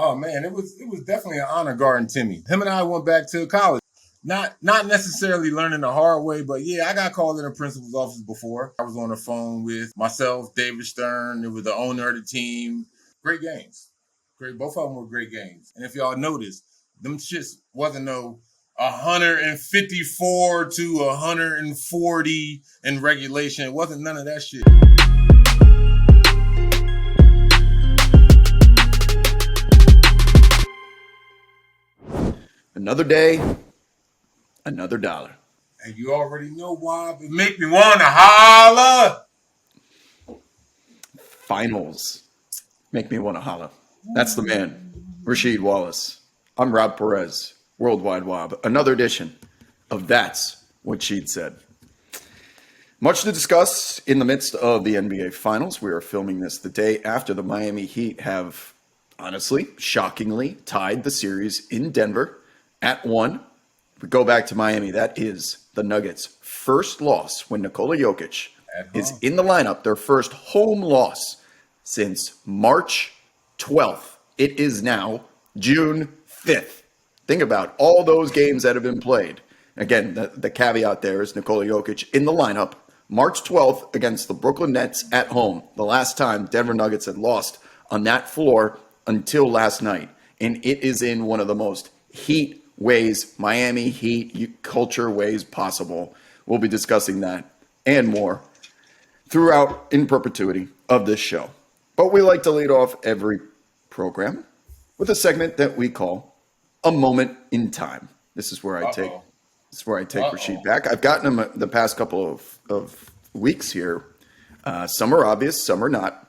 Oh man, it was definitely an honor guarding Timmy. Him and I went back to college. Not necessarily learning the hard way, but yeah, I got called in the principal's office before. I was on the phone with myself, David Stern. It was the owner of the team. Great games. Great. Both of them were great games. And if y'all noticed, them shits wasn't no 154 to 140 in regulation. It wasn't none of that shit. Another day, another dollar. And you already know why. It make me want to holler. Finals make me want to holla. That's the man, Rasheed Wallace. I'm Rob Perez, Worldwide Wob. Another edition of That's What Sheed Said. Much to discuss in the midst of the NBA Finals. We are filming this the day after the Miami Heat have, honestly, shockingly, tied the series in Denver at 1. If we go back to Miami, that is the Nuggets' first loss when Nikola Jokic is in the lineup, their first home loss since March 12th. It is now June 5th. Think about all those games that have been played. Again, the caveat there is Nikola Jokic in the lineup, March 12th against the Brooklyn Nets at home. The last time Denver Nuggets had lost on that floor until last night. And it is in one of the most Heat ways, Miami Heat culture ways possible. We'll be discussing that and more throughout in perpetuity of this show. But we like to lead off every program with a segment that we call A Moment in Time. This is where I take Rasheed back. I've gotten him the past couple of weeks here. Some are obvious, some are not.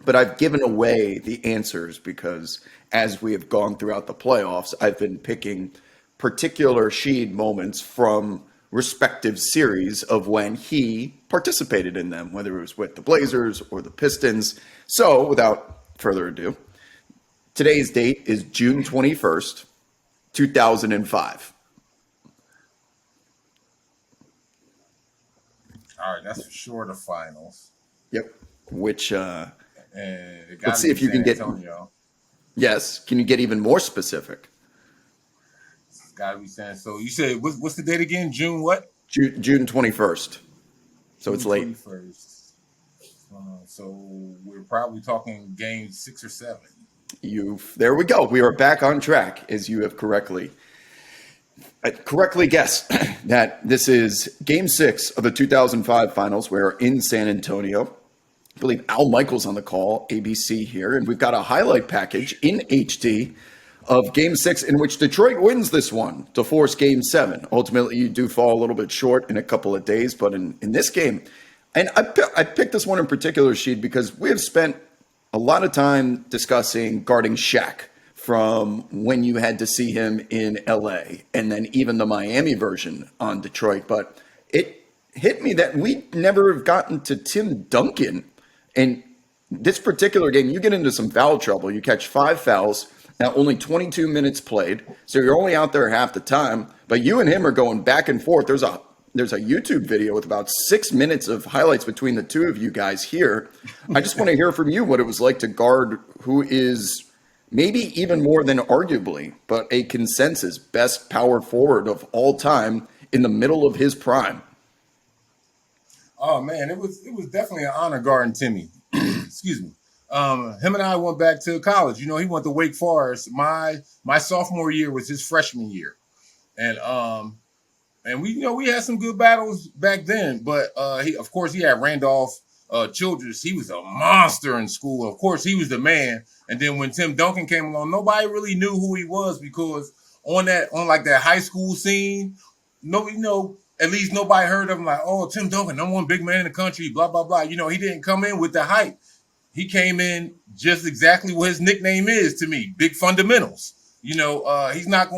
But I've given away the answers because as we have gone throughout the playoffs, I've been picking particular Sheed moments from respective series of when he participated in them, whether it was with the Blazers or the Pistons. So without further ado, today's date is June 21st, 2005. All right, that's for sure the finals. Yep. Which, let's see if you can get. Yes. Can you get even more specific? It's got to be saying. So you said, what's the date again? June what? June 21st. So it's late. 21st. So we're probably talking game 6 or 7. There we go. We are back on track, as you have correctly guessed that this is game 6 of the 2005 finals. We're in San Antonio. I believe Al Michaels on the call, ABC here, and we've got a highlight package in HD of game 6 in which Detroit wins this one to force game 7. Ultimately, you do fall a little bit short in a couple of days, but in this game, and I picked this one in particular, Sheed, because we have spent a lot of time discussing guarding Shaq from when you had to see him in LA and then even the Miami version on Detroit. But it hit me that we never have gotten to Tim Duncan. And this particular game, you get into some foul trouble. You catch 5 fouls. Now, only 22 minutes played. So you're only out there half the time. But you and him are going back and forth. There's a YouTube video with about 6 minutes of highlights between the two of you guys here. I just want to hear from you what it was like to guard who is maybe even more than arguably, but a consensus best power forward of all time in the middle of his prime. Oh man, it was definitely an honor guarding Timmy. Excuse me. Him and I went back to college. You know, he went to Wake Forest. My sophomore year was his freshman year, and we had some good battles back then. But he had Randolph Childress. He was a monster in school. Of course, he was the man. And then when Tim Duncan came along, nobody really knew who he was because on that high school scene, at least nobody heard of him like, oh, Tim Duncan, number one big man in the country, blah, blah, blah. You know, he didn't come in with the hype. He came in just exactly what his nickname is to me, big fundamentals. You know, he's not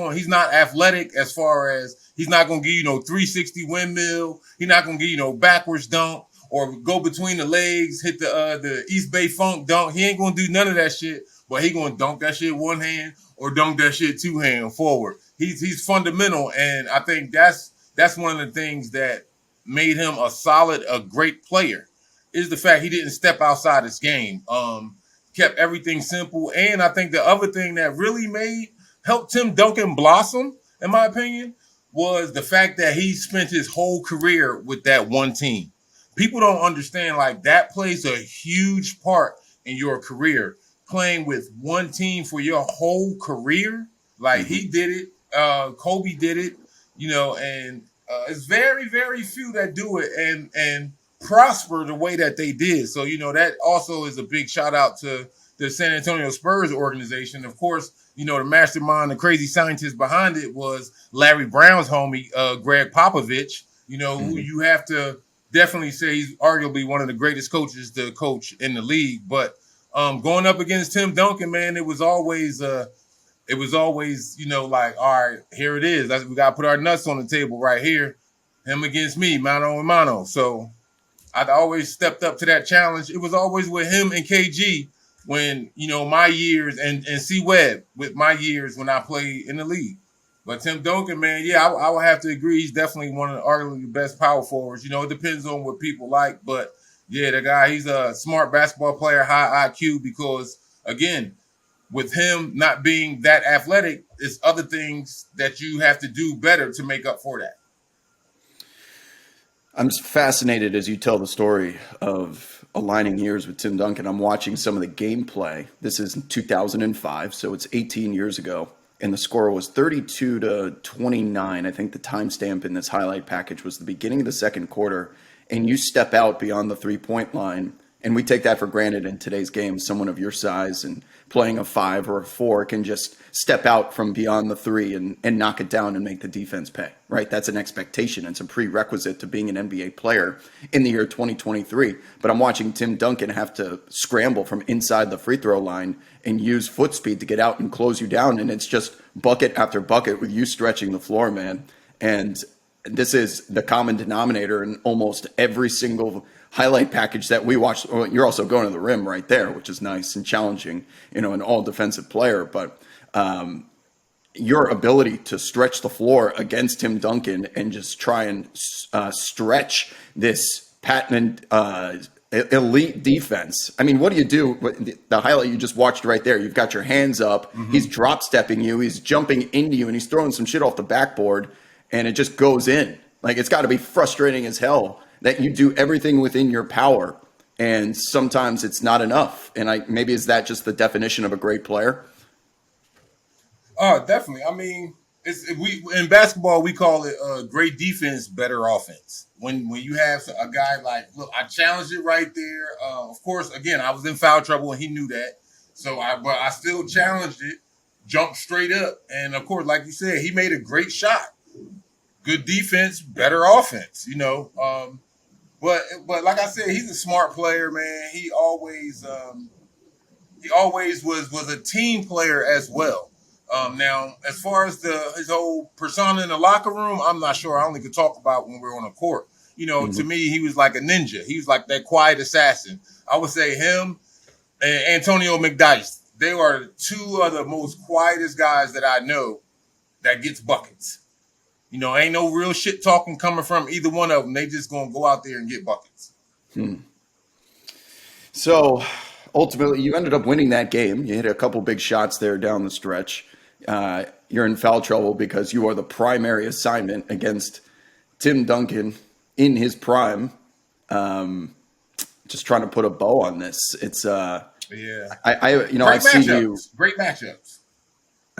athletic as far as he's not going to give you 360 windmill. He's not going to give you backwards dunk or go between the legs, hit the East Bay Funk dunk. He ain't going to do none of that shit, but he going to dunk that shit one hand or dunk that shit two hand forward. He's fundamental, and I think that's one of the things that made him a great player is the fact he didn't step outside his game. kept everything simple. And I think the other thing that really helped Tim Duncan blossom, in my opinion, was the fact that he spent his whole career with that one team. People don't understand, like, that plays a huge part in your career. Playing with one team for your whole career, like he did it, Kobe did it, and it's very, very few that do it and prosper the way that they did. So, that also is a big shout out to the San Antonio Spurs organization. Of course, the mastermind, the crazy scientist behind it was Larry Brown's homie, Greg Popovich, who you have to definitely say he's arguably one of the greatest coaches to coach in the league. But going up against Tim Duncan, man, it was always, like, all right, here it is. We got to put our nuts on the table right here. Him against me, mano a mano. So I'd always stepped up to that challenge. It was always with him and KG when, my years and C Webb with my years when I played in the league. But Tim Duncan, man, yeah, I would have to agree. He's definitely one of the arguably the best power forwards. It depends on what people like. But, yeah, the guy, he's a smart basketball player, high IQ, because, again, with him not being that athletic, it's other things that you have to do better to make up for that. I'm fascinated as you tell the story of aligning years with Tim Duncan. I'm watching some of the gameplay. This is in 2005, so it's 18 years ago. And the score was 32-29. I think the timestamp in this highlight package was the beginning of the second quarter. And you step out beyond the three-point line. And we take that for granted in today's game. Someone of your size and playing a 5 or a 4 can just step out from beyond the 3 and knock it down and make the defense pay, right? That's an expectation. It's a prerequisite to being an NBA player in the year 2023. But I'm watching Tim Duncan have to scramble from inside the free throw line and use foot speed to get out and close you down. And it's just bucket after bucket with you stretching the floor, man. And this is the common denominator in almost every single highlight package that we watch. Well, you're also going to the rim right there, which is nice and challenging, an all defensive player. But your ability to stretch the floor against Tim Duncan and just try and stretch this patent elite defense. I mean, what do you do? The highlight you just watched right there, you've got your hands up. He's drop stepping you. He's jumping into you and he's throwing some shit off the backboard and it just goes in. Like, it's got to be frustrating as hell that you do everything within your power, and sometimes it's not enough. And maybe is that just the definition of a great player? Oh, definitely. I mean, we in basketball we call it great defense, better offense. When you have a guy like, look, I challenged it right there. Of course, again, I was in foul trouble and he knew that, but I still challenged it, jumped straight up, and of course, like you said, he made a great shot. Good defense, better offense. But like I said, he's a smart player, man. He always was a team player as well. Now, as far as his whole persona in the locker room, I'm not sure. I only could talk about when we're on the court. To me, he was like a ninja. He was like that quiet assassin. I would say him and Antonio McDyess. They are two of the most quietest guys that I know that gets buckets. Ain't no real shit talking coming from either one of them. They just going to go out there and get buckets. So, ultimately, you ended up winning that game. You hit a couple big shots there down the stretch. You're in foul trouble because you are the primary assignment against Tim Duncan in his prime. Just trying to put a bow on this. It's yeah. I see you. Great matchups.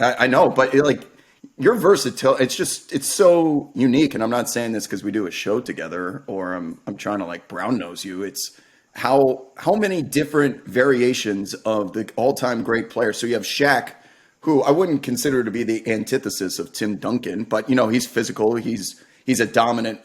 I know, but your versatility, it's so unique. And I'm not saying this because we do a show together or I'm trying to brown nose you. It's how many different variations of the all-time great players. So you have Shaq, who I wouldn't consider to be the antithesis of Tim Duncan, but he's physical. He's a dominant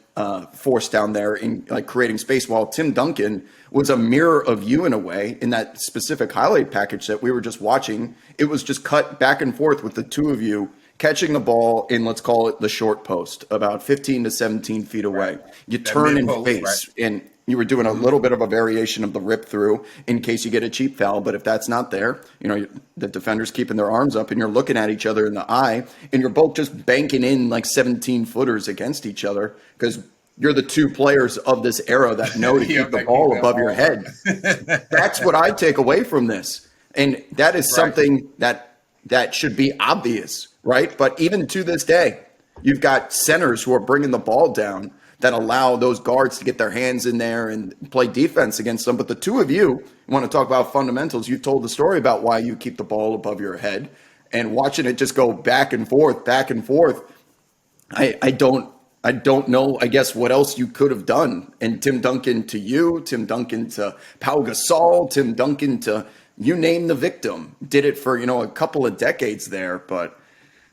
force down there in creating space, while Tim Duncan was a mirror of you in a way. In that specific highlight package that we were just watching, it was just cut back and forth with the two of you catching the ball in, let's call it the short post, about 15 to 17 feet away. Right. You turn and face, right. And you were doing a little bit of a variation of the rip through in case you get a cheap foul. But if that's not there, the defender's keeping their arms up and you're looking at each other in the eye and you're both just banking in 17 footers against each other because you're the two players of this era that know to keep the ball above your head. That's what I take away from this. And that is Right. something that should be obvious, right? But even to this day, you've got centers who are bringing the ball down that allow those guards to get their hands in there and play defense against them. But the two of you want to talk about fundamentals. You've told the story about why you keep the ball above your head, and watching it just go back and forth, back and forth. I don't know, I guess, what else you could have done. And Tim Duncan to you, Tim Duncan to Pau Gasol, Tim Duncan to you name the victim. Did it for, a couple of decades there. But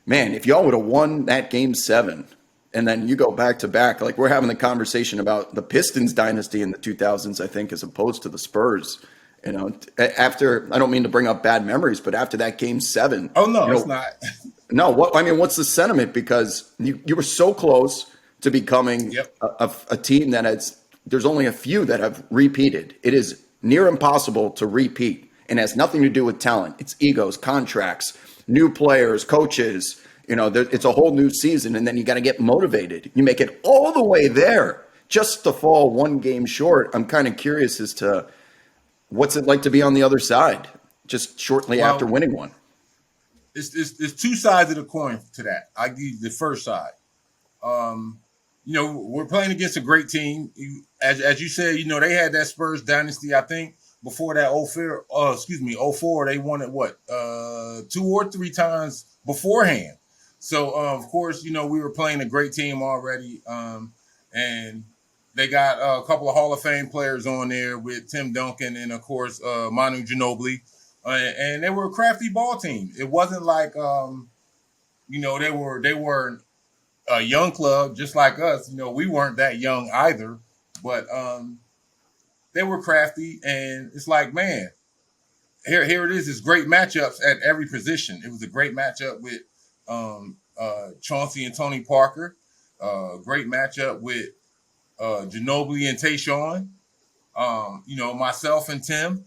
man, if y'all would have won that game 7 and then you go back to back, like we're having the conversation about the Pistons dynasty in the 2000s, I think, as opposed to the Spurs. After, I don't mean to bring up bad memories, but after that game 7, Oh no, it's not. no, what's the sentiment? Because you were so close to becoming Yep. a team that there's only a few that have repeated. It is near impossible to repeat and has nothing to do with talent. It's egos, contracts, new players, coaches. It's a whole new season, and then you got to get motivated. You make it all the way there just to fall one game short. I'm kind of curious as to what's it like to be on the other side just shortly after Well, winning one. it's two sides of the coin to that. I give you the first side. Um, we're playing against a great team. As you said, they had that Spurs dynasty. I think before that '04, they won it what 2 or 3 times beforehand. So of course, we were playing a great team already, and they got a couple of Hall of Fame players on there with Tim Duncan and of course Manu Ginobili, and they were a crafty ball team. It wasn't like they were a young club just like us. We weren't that young either, but they were crafty, and it's like, man, here it is. It's great matchups at every position. It was a great matchup with Chauncey and Tony Parker. Great matchup with Ginobili and Tayshaun. Myself and Tim.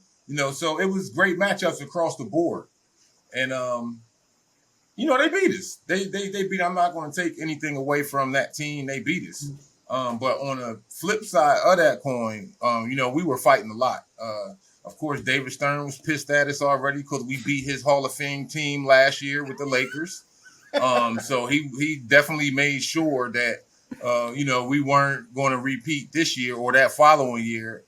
So it was great matchups across the board, and they beat us. They beat. I'm not going to take anything away from that team. They beat us. But on the flip side of that coin, we were fighting a lot. Of course, David Stern was pissed at us already because we beat his Hall of Fame team last year with the Lakers. So he definitely made sure that we weren't going to repeat this year or that following year.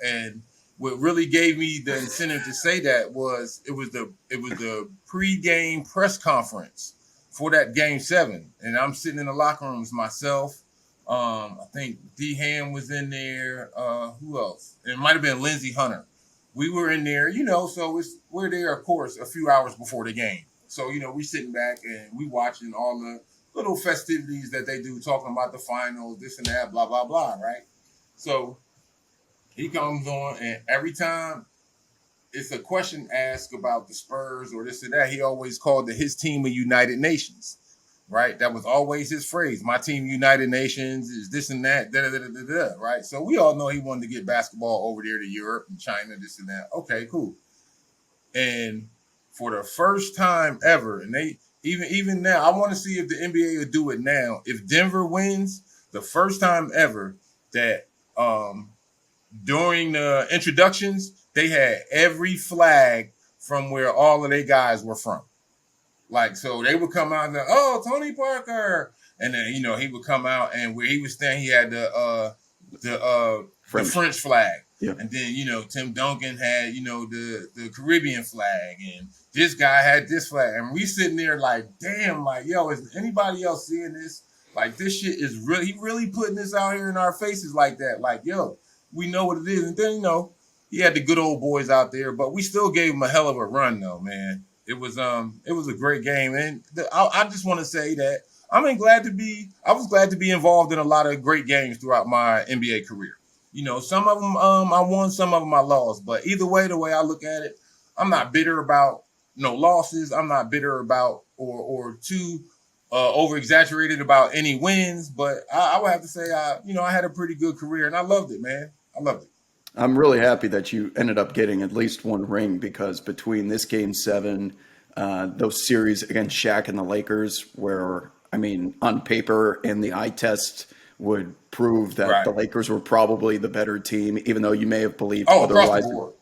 And what really gave me the incentive to say that was it was the pre-game press conference for that game 7, and I'm sitting in the locker rooms myself. I think D Ham was in there. Who else? It might have been Lindsey Hunter. We were in there, so we're there, of course, a few hours before the game. So, we sitting back and we watching all the little festivities that they do, talking about the finals, this and that, blah, blah, blah, right? So he comes on, and every time it's a question asked about the Spurs or this or that, he always called it his team of United Nations, right? That was always his phrase. My team, United Nations, is this and that, da da da da da, right? So we all know he wanted to get basketball over there to Europe and China, this and that. Okay, cool. And for the first time ever, and they even now, I want to see if the NBA will do it now. If Denver wins, the first time ever that during the introductions, they had every flag from where all of their guys were from. Like, so they would come out and go, oh, Tony Parker. And then, he would come out, and where he was standing, he had the French flag. Yeah. And then, Tim Duncan had, the Caribbean flag, and this guy had this flag. And we sitting there like, damn, like, yo, is anybody else seeing this? Like, this shit is really, he really putting this out here in our faces like that. Like, yo, we know what it is. And then, he had the good old boys out there, but we still gave him a hell of a run, though, man. It was a great game, and I just want to say that I was glad to be involved in a lot of great games throughout my NBA career. Some of them I won, some of them I lost, but either way, the way I look at it, I'm not bitter about no losses. I'm not bitter about or too over exaggerated about any wins, but I would have to say I had a pretty good career, and I loved it, man. I loved it. I'm really happy that you ended up getting at least one ring, because between this game 7, those series against Shaq and the Lakers, where, on paper and the eye test would prove that Right. the Lakers were probably the better team, even though you may have believed Across the otherwise. board.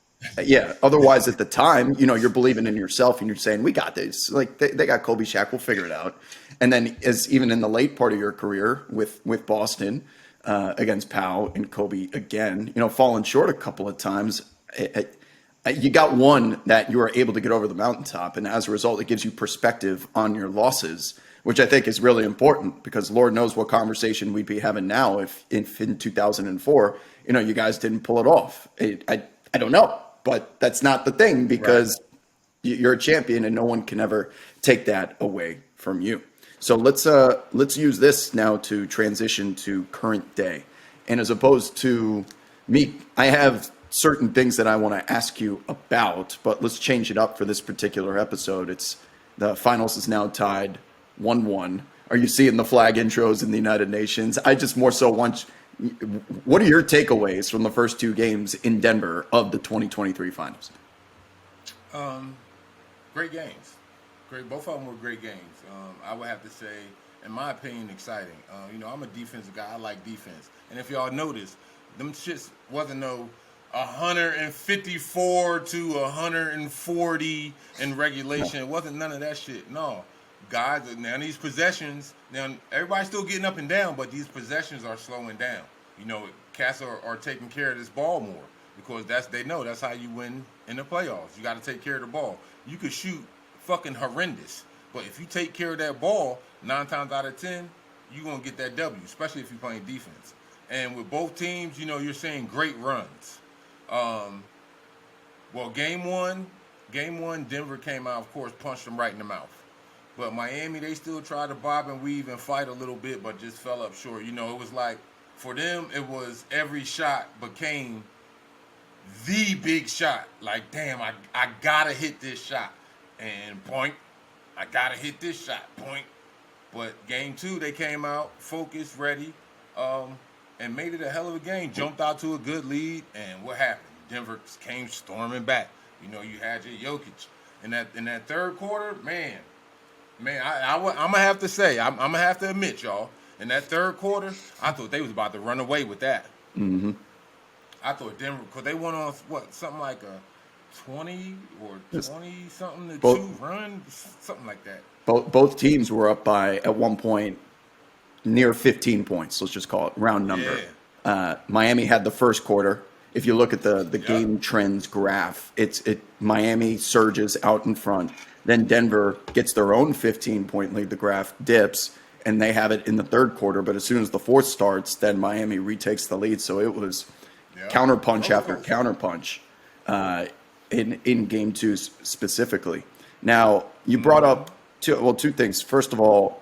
Yeah. Otherwise, at the time, you're believing in yourself and you're saying, we got this. Like they got Kobe Shaq, we'll figure it out. And then as even in the late part of your career with Boston against Powell and Kobe again, falling short a couple of times. You got one that you are able to get over the mountaintop. And as a result, it gives you perspective on your losses, which I think is really important because Lord knows what conversation we'd be having now if in 2004, you guys didn't pull it off. I don't know, but that's not the thing because you're a champion and no one can ever take that away from you. So let's use this now to transition to current day. And as opposed to me, I have certain things that I want to ask you about, but let's change it up for this particular episode. It's the finals is now tied 1-1. Are you seeing the flag intros in the United Nations? I just more so want what are your takeaways from the first two games in Denver of the 2023 finals? Great games. Both of them were great games. I would have to say, in my opinion, exciting. I'm a defensive guy. I like defense. And if y'all notice, them shits wasn't no 154 to 140 in regulation. It wasn't none of that shit. No. Guys, now these possessions, now everybody's still getting up and down, but these possessions are slowing down. Cats are taking care of this ball more because they know that's how you win in the playoffs. You got to take care of the ball. You could shoot fucking horrendous, but if you take care of that ball, 9 times out of 10, you're going to get that W, especially if you're playing defense. And with both teams, you're seeing great runs. Game one, Denver came out, of course, punched them right in the mouth. But Miami, they still tried to bob and weave and fight a little bit, but just fell up short. It was like, for them, it was every shot became the big shot. Like, damn, I got to hit this shot. And point, I got to hit this shot, point. But game two, they came out focused, ready, and made it a hell of a game. Jumped out to a good lead, and what happened? Denver came storming back. You had your Jokic. In that third quarter, man, I'm gonna have to say, I'm gonna have to admit, y'all, in that third quarter, I thought they was about to run away with that. Mm-hmm. I thought Denver, because they went on something like a 20 or 20 something to 2 run, something like that. Both teams were up by at one point near 15 points. Let's just call it round number. Yeah. Miami had the first quarter. If you look at the game trends graph, Miami surges out in front. Then Denver gets their own 15-point lead. The graph dips, and they have it in the third quarter. But as soon as the fourth starts, then Miami retakes the lead. So it was counterpunch after counterpunch in game two specifically. Now, you brought up two things. First of all,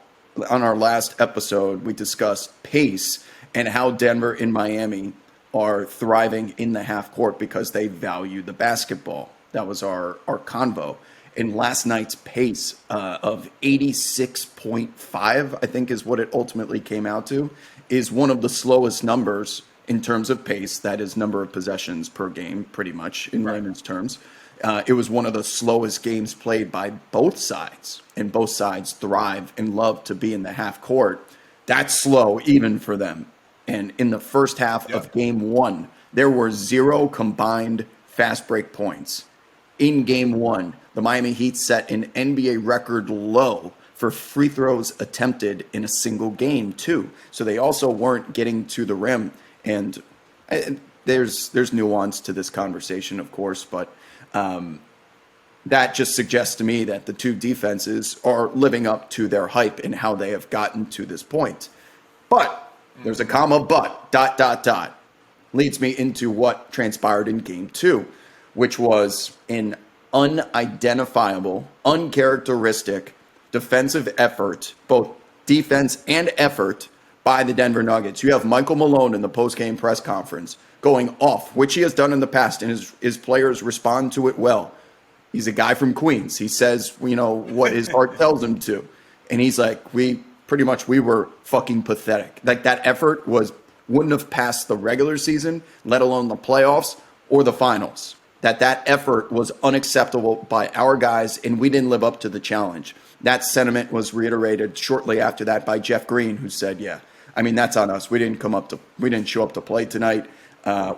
on our last episode, we discussed pace and how Denver and Miami are thriving in the half court because they value the basketball. That was our convo. And last night's pace of 86.5, I think is what it ultimately came out to, is one of the slowest numbers in terms of pace. That is number of possessions per game, pretty much in layman's terms. It was one of the slowest games played by both sides, and both sides thrive and love to be in the half court. That's slow even for them. And in the first half of game one, there were 0 combined fast break points. In game one, the Miami Heat set an NBA record low for free throws attempted in a single game, too. So they also weren't getting to the rim. And there's nuance to this conversation, of course, but that just suggests to me that the two defenses are living up to their hype and how they have gotten to this point. But there's a comma, but, ... leads me into what transpired in game two, which was an unidentifiable, uncharacteristic defensive effort, both defense and effort, by the Denver Nuggets. You have Michael Malone in the post-game press conference going off, which he has done in the past, and his players respond to it well. He's a guy from Queens. He says, what his heart tells him to. And he's like, we were fucking pathetic. Like, that effort wouldn't have passed the regular season, let alone the playoffs or the finals. That effort was unacceptable by our guys, and we didn't live up to the challenge. That sentiment was reiterated shortly after that by Jeff Green, who said, that's on us. We didn't show up to play tonight.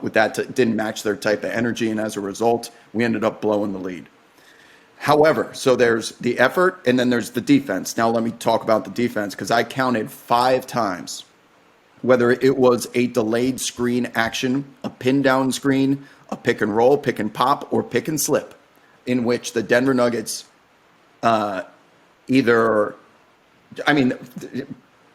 with that. Didn't match their type of energy, and as a result, we ended up blowing the lead. However, so there's the effort, and then there's the defense. Now let me talk about the defense, because I counted 5 times, whether it was a delayed screen action, a pin down screen, a pick and roll, pick and pop, or pick and slip, in which the Denver Nuggets either, I mean,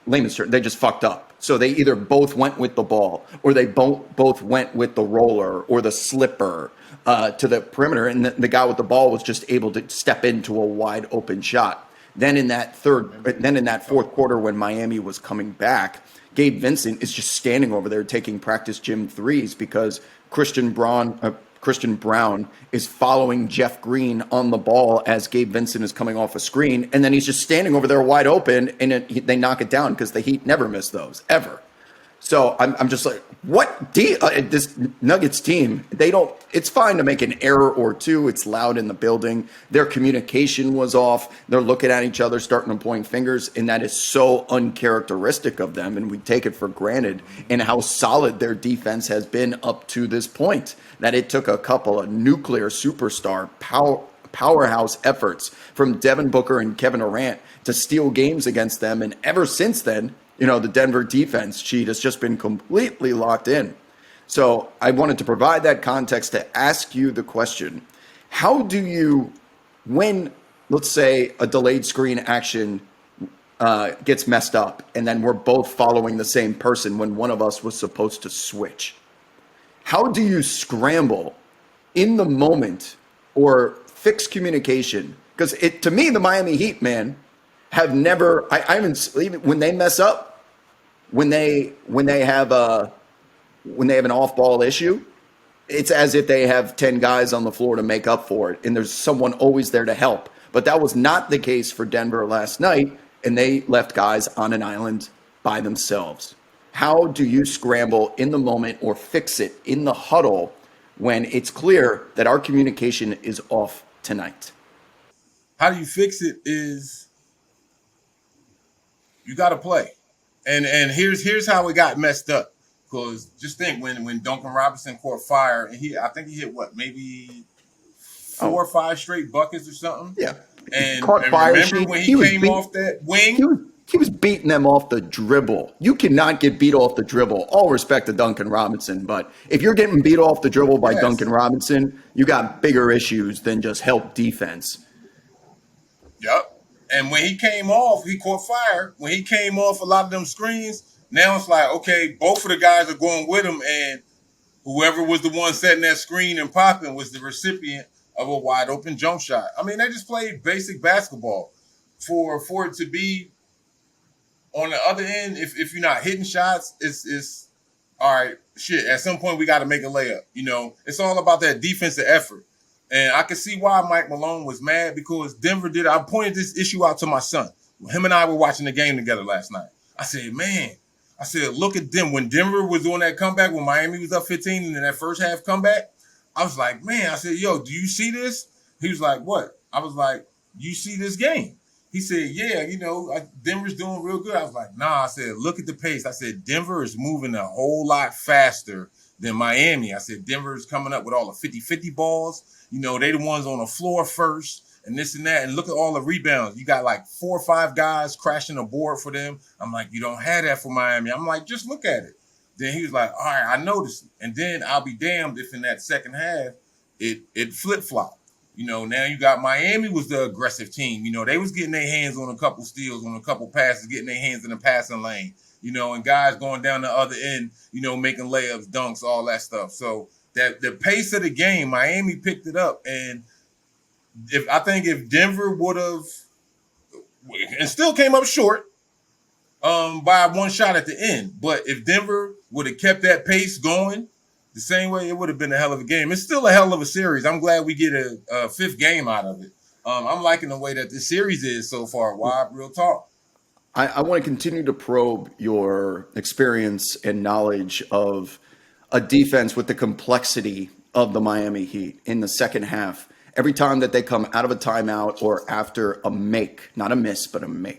layman's term, they just fucked up. So they either both went with the ball, or they both went with the roller or the slipper to the perimeter, and the guy with the ball was just able to step into a wide open shot. Then in that fourth quarter, when Miami was coming back, Gabe Vincent is just standing over there taking practice gym threes because Christian Brown is following Jeff Green on the ball as Gabe Vincent is coming off a screen, and then he's just standing over there wide open, and they knock it down because the Heat never miss those, ever. So I'm just like, what? This Nuggets team, it's fine to make an error or two. It's loud in the building. Their communication was off. They're looking at each other, starting to point fingers, and that is so uncharacteristic of them, and we take it for granted in how solid their defense has been up to this point, that it took a couple of nuclear superstar powerhouse efforts from Devin Booker and Kevin Durant to steal games against them, and ever since then, the Denver defense, Sheed, has just been completely locked in. So I wanted to provide that context to ask you the question, how do you, when, let's say, a delayed screen action gets messed up, and then we're both following the same person when one of us was supposed to switch, how do you scramble in the moment or fix communication? Because to me, the Miami Heat, man, have never, I haven't, even when they mess up, when they have an off-ball issue, it's as if they have 10 guys on the floor to make up for it, and there's someone always there to help. But that was not the case for Denver last night, and they left guys on an island by themselves. How do you scramble in the moment or fix it in the huddle when it's clear that our communication is off tonight? How do you fix it is you got to play. And here's how it got messed up. Because just think when Duncan Robinson caught fire, and I think he hit maybe 4 or 5 straight buckets or something. Yeah. And fire, remember when he came off that wing? He was beating them off the dribble. You cannot get beat off the dribble. All respect to Duncan Robinson, but if you're getting beat off the dribble by Duncan Robinson, you got bigger issues than just help defense. Yep. And when he came off, he caught fire. When he came off a lot of them screens, now it's like, okay, both of the guys are going with him, and whoever was the one setting that screen and popping was the recipient of a wide open jump shot. I mean, they just played basic basketball. For it to be on the other end, if you're not hitting shots, it's all right, shit. At some point we got to make a layup. It's all about that defensive effort. And I can see why Mike Malone was mad, because Denver did. I pointed this issue out to my son. Him and I were watching the game together last night. I said, look at them. When Denver was doing that comeback, when Miami was up 15 in that first half comeback, I was like, man, I said, yo, do you see this? He was like, what? I was like, you see this game? He said, yeah, Denver's doing real good. I was like, nah. I said, look at the pace. I said, Denver is moving a whole lot faster than Miami. I said, Denver's coming up with all the 50-50 balls. They the ones on the floor first and this and that. And look at all the rebounds. You got like 4 or 5 guys crashing the board for them. I'm like, you don't have that for Miami. I'm like, just look at it. Then he was like, all right, I noticed. And then I'll be damned if in that second half it flip-flopped. Now you got Miami was the aggressive team. They was getting their hands on a couple steals, on a couple passes, getting their hands in the passing lane, and guys going down the other end, making layups, dunks, all that stuff. So that the pace of the game, Miami picked it up. And if Denver would have, and still came up short by 1 shot at the end, but if Denver would have kept that pace going the same way, it would have been a hell of a game. It's still a hell of a series. I'm glad we get a 5th game out of it. I'm liking the way that this series is so far. Wob, real talk. I want to continue to probe your experience and knowledge of a defense with the complexity of the Miami Heat in the second half. Every time that they come out of a timeout or after a make, not a miss, but a make,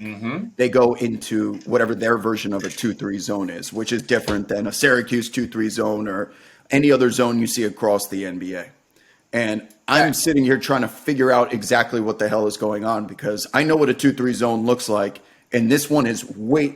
they go into whatever their version of a 2-3 zone is, which is different than a Syracuse 2-3 zone or any other zone you see across the NBA. And I'm Facts. sitting here trying to figure out exactly what the hell is going on because I know what a 2-3 zone looks like. And this one is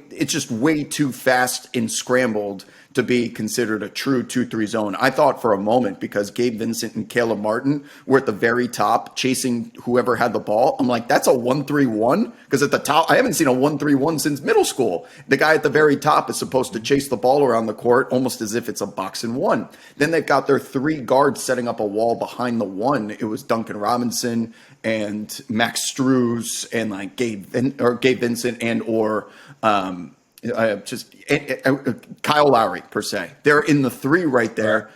it's just way too fast and scrambled to be considered a true 2-3 zone. I thought for a moment because Gabe Vincent and Caleb Martin were at the very top chasing whoever had the ball. I'm like, that's a 1-3-1? Because at the top, I haven't seen a 1-3-1 since middle school. The guy at the very top is supposed to chase the ball around the court almost as if it's a box and one. Then they've got their three guards setting up a wall behind the one. It was Duncan Robinson and Max Struz and like Gabe Vincent and or Kyle Lowry per se. They're in the three right there,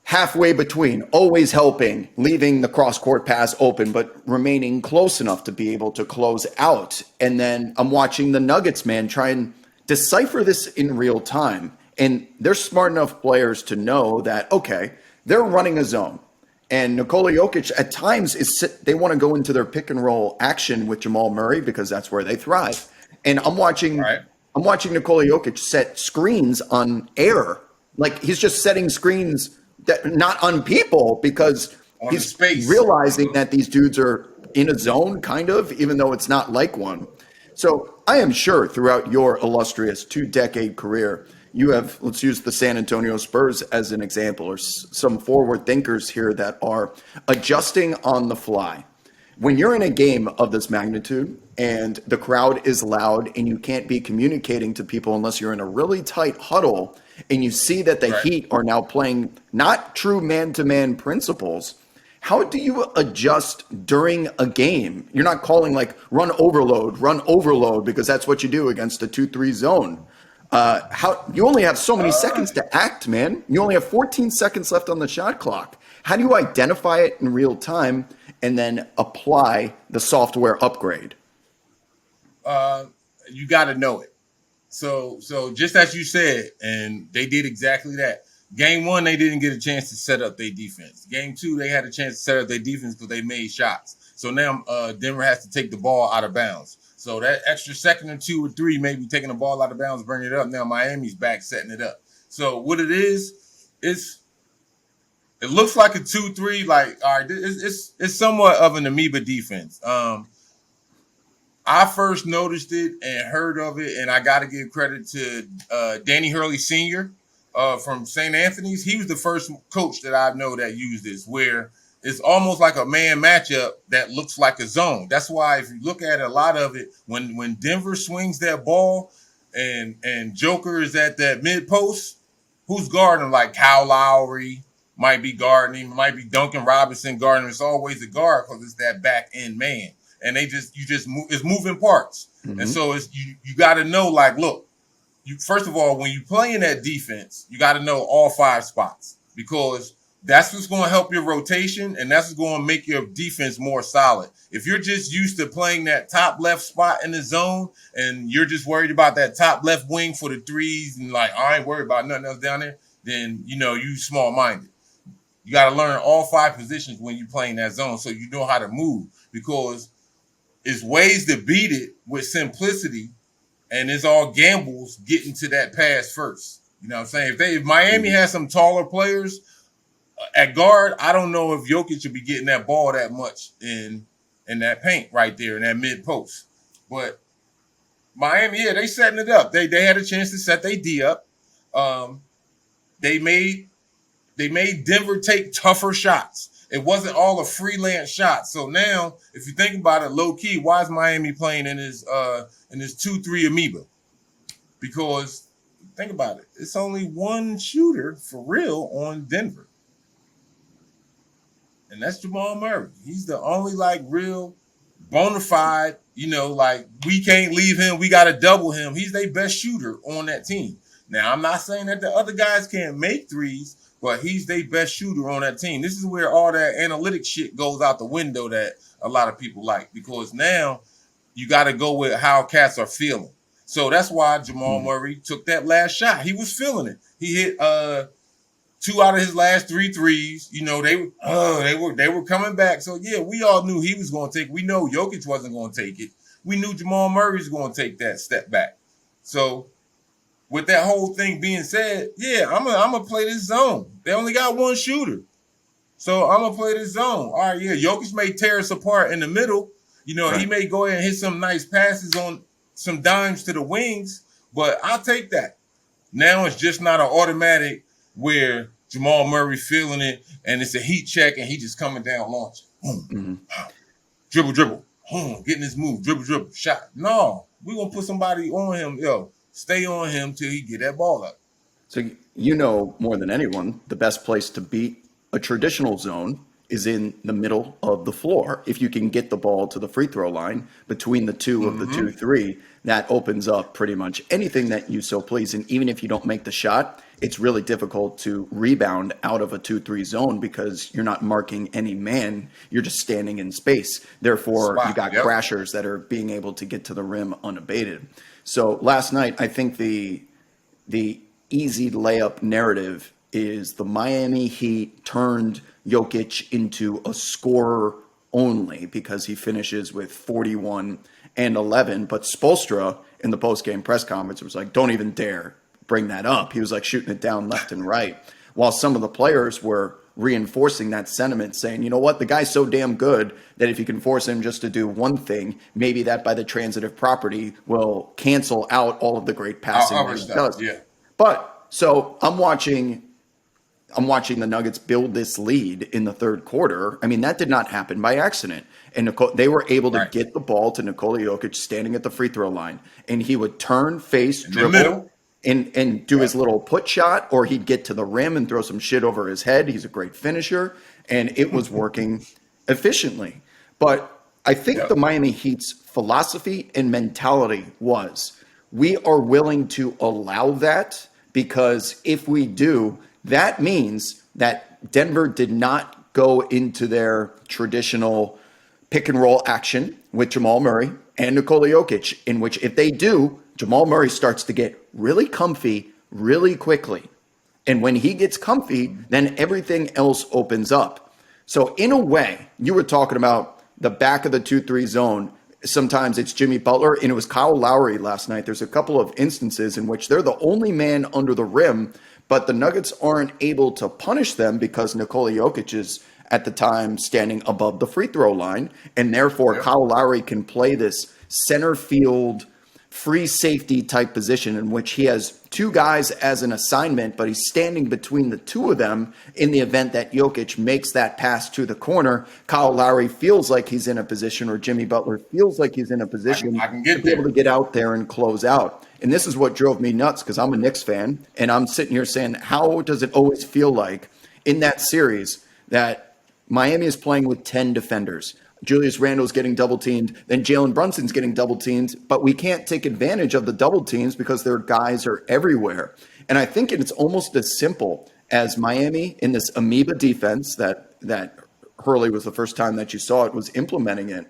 halfway between, always helping, leaving the cross court pass open, but remaining close enough to be able to close out. And then I'm watching the Nuggets, man, try and decipher this in real time. And they're smart enough players to know that, okay, they're running a zone. And Nikola Jokic at times they want to go into their pick and roll action with Jamal Murray because that's where they thrive. And I'm watching Nikola Jokic set screens on air. Like he's just setting screens that not on people because On he's space. realizing that these dudes are in a zone kind of, even though it's not like one. So I am sure throughout your illustrious 2-decade career, you have, let's use the San Antonio Spurs as an example, or some forward thinkers here that are adjusting on the fly. When you're in a game of this magnitude and the crowd is loud and you can't be communicating to people unless you're in a really tight huddle and you see that the Heat are now playing not true man-to-man principles, how do you adjust during a game? You're not calling like run overload because that's what you do against a 2-3 zone. How you only have so many seconds to act, man. You only have 14 seconds left on the shot clock. How do you identify it in real time and then apply the software upgrade? You got to know it. So just as you said, and they did exactly that. Game one, they didn't get a chance to set up their defense. Game two, they had a chance to set up their defense because they made shots. So now Denver has to take the ball out of bounds. So that extra second or two or three, maybe taking the ball out of bounds, bringing it up. Now Miami's back setting it up. So what it is, it looks like a 2-3. Like, all right, it's somewhat of an amoeba defense. I first noticed it and heard of it, and I got to give credit to Danny Hurley Sr. From St. Anthony's. He was the first coach that I know that used this, where it's almost like a man matchup that looks like a zone. That's why if you look at a lot of it, when Denver swings that ball and Joker is at that mid post, who's guarding him? Like Kyle Lowry might be guarding him, might be Duncan Robinson guarding him. It's always a guard because it's that back end man. And it's moving parts. Mm-hmm. And so you got to know, like, look, first of all, when you play in that defense, you got to know all 5 spots because that's what's going to help your rotation and that's what's going to make your defense more solid. If you're just used to playing that top left spot in the zone and you're just worried about that top left wing for the threes and like, I ain't worried about nothing else down there, then, you small-minded. You got to learn all 5 positions when you're playing that zone so you know how to move because it's ways to beat it with simplicity and it's all gambles getting to that pass first. You know what I'm saying? If Miami has some taller players at guard, I don't know if Jokic should be getting that ball that much in that paint right there in that mid post. But Miami, they setting it up. They had a chance to set their D up. They made Denver take tougher shots. It wasn't all a freelance shot. So now, if you think about it, low key, why is Miami playing in this 2-3 amoeba? Because think about it, it's only one shooter for real on Denver, and that's Jamal Murray. He's the only real bona fide. We can't leave him. We got to double him. He's their best shooter on that team. Now, I'm not saying that the other guys can't make threes. But he's their best shooter on that team. This is where all that analytic shit goes out the window that a lot of people like because now you got to go with how cats are feeling. So that's why Jamal Murray took that last shot. He was feeling it. He hit 2 out of his last 3 threes. They were coming back. So yeah, we all knew he was going to take it. We know Jokic wasn't going to take it. We knew Jamal Murray was going to take that step back. So with that whole thing being said, yeah, I'm gonna play this zone. They only got one shooter. So I'm gonna play this zone. All right, yeah. Jokic may tear us apart in the middle. He Right. may go ahead and hit some nice passes on some dimes to the wings, but I'll take that. Now it's just not an automatic where Jamal Murray feeling it and it's a heat check and he just coming down launching. Boom. Dribble, dribble. Getting his move. Dribble, dribble. Shot. No. We're gonna put somebody on him. Stay on him till he get that ball up. So you know more than anyone, the best place to beat a traditional zone is in the middle of the floor. If you can get the ball to the free throw line between the two of the 2-3, that opens up pretty much anything that you so please. And even if you don't make the shot, it's really difficult to rebound out of a 2-3 zone because you're not marking any man. You're just standing in space. Therefore, you got crashers that are being able to get to the rim unabated. So last night, I think the easy layup narrative is the Miami Heat turned Jokic into a scorer only because he finishes with 41 and 11. But Spoelstra in the postgame press conference was like, don't even dare bring that up. He was like shooting it down left and right, while some of the players were reinforcing that sentiment, saying, you know what, the guy's so damn good that if you can force him just to do one thing, maybe that by the transitive property will cancel out all of the great passing that he does. Yeah. But so I'm watching the Nuggets build this lead in the third quarter. I mean, that did not happen by accident. And they were able to get the ball to Nikola Jokic standing at the free throw line, and he would turn, face, dribble, and do his little put shot, or he'd get to the rim and throw some shit over his head. He's a great finisher, and it was working efficiently. But I think the Miami Heat's philosophy and mentality was, we are willing to allow that, because if we do, that means that Denver did not go into their traditional pick and roll action with Jamal Murray and Nikola Jokic, in which if they do, Jamal Murray starts to get really comfy really quickly. And when he gets comfy, then everything else opens up. So in a way, you were talking about the back of the 2-3 zone. Sometimes it's Jimmy Butler, and it was Kyle Lowry last night. There's a couple of instances in which they're the only man under the rim, but the Nuggets aren't able to punish them because Nikola Jokic is at the time standing above the free throw line, and therefore Kyle Lowry can play this center field free safety type position in which he has two guys as an assignment, but he's standing between the two of them in the event that Jokic makes that pass to the corner. Kyle Lowry feels like he's in a position, or Jimmy Butler feels like he's in a position to be able to get out there and close out. And this is what drove me nuts, because I'm a Knicks fan, and I'm sitting here saying, how does it always feel like in that series that Miami is playing with 10 defenders? Julius Randle's getting double teamed, then Jalen Brunson's getting double teamed, but we can't take advantage of the double teams because their guys are everywhere. And I think it's almost as simple as Miami in this amoeba defense that Hurley was the first time that you saw it, was implementing it,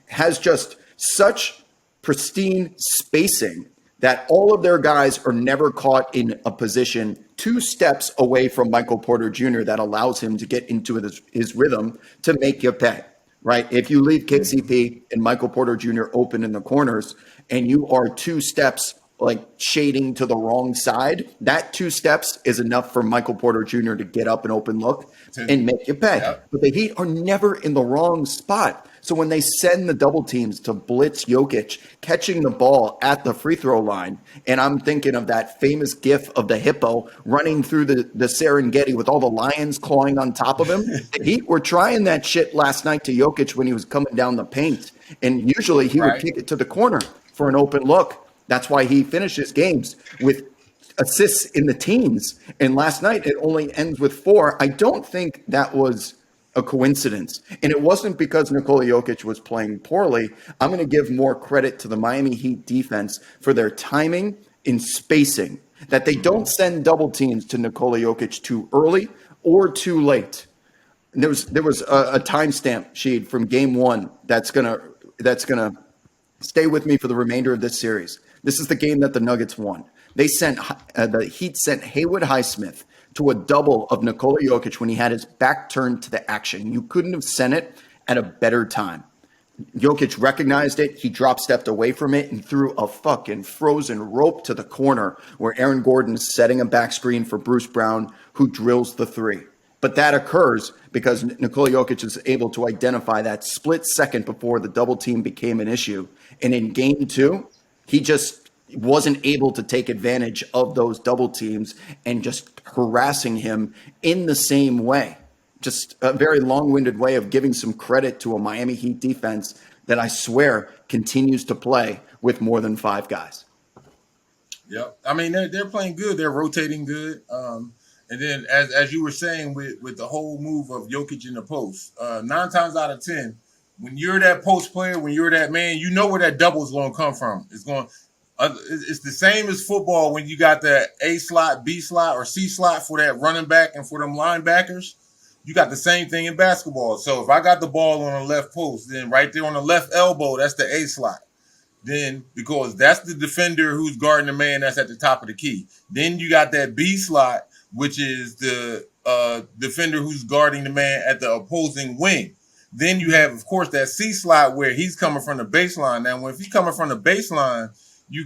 has just such pristine spacing that all of their guys are never caught in a position 2 steps away from Michael Porter Jr. that allows him to get into his rhythm to make you pay. Right? If you leave KCP and Michael Porter Jr. open in the corners and you are 2 steps like shading to the wrong side, that 2 steps is enough for Michael Porter Jr. to get up an open look and make you pay. But the Heat are never in the wrong spot. So when they send the double teams to blitz Jokic, catching the ball at the free throw line, and I'm thinking of that famous gif of the hippo running through the Serengeti with all the lions clawing on top of him. The Heat were trying that shit last night to Jokic when he was coming down the paint. And usually he would kick it to the corner for an open look. That's why he finishes games with assists in the teens. And last night it only ends with 4. I don't think that was a coincidence. And it wasn't because Nikola Jokic was playing poorly. I'm going to give more credit to the Miami Heat defense for their timing in spacing, that they don't send double teams to Nikola Jokic too early or too late. And there was a timestamp sheet from game 1 that's gonna stay with me for the remainder of this series. This is the game that the Nuggets won. The Heat sent Haywood Highsmith to a double of Nikola Jokic when he had his back turned to the action. You couldn't have sent it at a better time. Jokic recognized it. He drop-stepped away from it and threw a fucking frozen rope to the corner where Aaron Gordon is setting a back screen for Bruce Brown, who drills the three. But that occurs because Nikola Jokic is able to identify that split second before the double team became an issue. And in game two, he just wasn't able to take advantage of those double teams and just harassing him in the same way. Just a very long-winded way of giving some credit to a Miami Heat defense that I swear continues to play with more than 5 guys. Yep. I mean, they're playing good. They're rotating good. And then, as you were saying, with the whole move of Jokic in the post, 9 times out of 10, when you're that post player, when you're that man, you know where that double is going to come from. It's the same as football when you got that A slot, B slot, or C slot for that running back and for them linebackers. You got the same thing in basketball. So if I got the ball on the left post, then right there on the left elbow, that's the A slot. Then, because that's the defender who's guarding the man that's at the top of the key. Then you got that B slot, which is the defender who's guarding the man at the opposing wing. Then you have, of course, that C slot where he's coming from the baseline. Now, if he's coming from the baseline, you